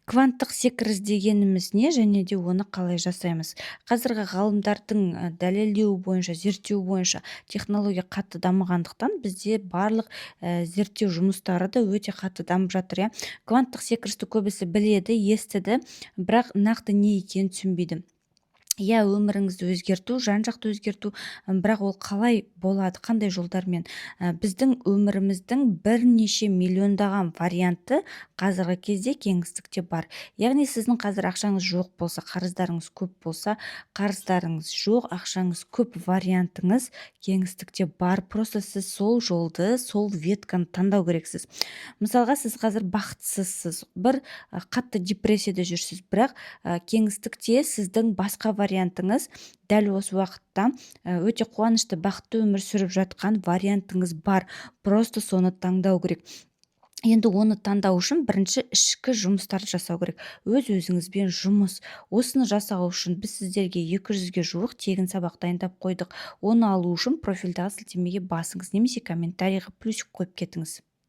Кванттық секіріс дегеніміз не және де оны қалай жасаймыз? Қазіргі ғалымдардың дәлелдеуі бойынша, зерттеуі бойынша технология қатты дамығандықтан бізде барлық зерттеу жұмыстары да өте қатты дамып жатыр, иә. Кванттық секірісті көбісі біледі, естіді, бірақ нақты не екенін түсінбейді. Иә, өміріңізді өзгерту, жан-жақты өзгерту, бірақ ол қалай болады, қандай жолдармен? Біздің өміріміздің бірнеше миллиондаған варианты қазіргі кезде кеңістікте бар. Яғни сіздің қазір ақшаңыз жоқ болса, қарыздарыңыз көп болса, қарыздарыңыз жоқ, ақшаңыз көп вариантыңыз кеңістікте бар. Просто сіз сол жолды, сол ветканы таңдау керексіз. Мысалға, сіз қазір бақытсызсыз, бір қатты депрессияда жүрсіз, бірақ кеңістікте сіздің басқа вариантыңыз дәл осы уақытта өте қуанышты, бақытты өмір сүріп жатқан вариантыңыз бар. Просто соны таңдау керек. Енді оны таңдау үшін бірінші ішкі жұмыстарды жасау керек. Өз-өзіңізбен жұмыс. Осыны жасау үшін біз сіздерге 200-ге жуық тегін сабақ дайындап қойдық. Оны алу үшін профильдағы сілтемеге басыңыз немесе комментарийға плюсик қойып кетіңіз.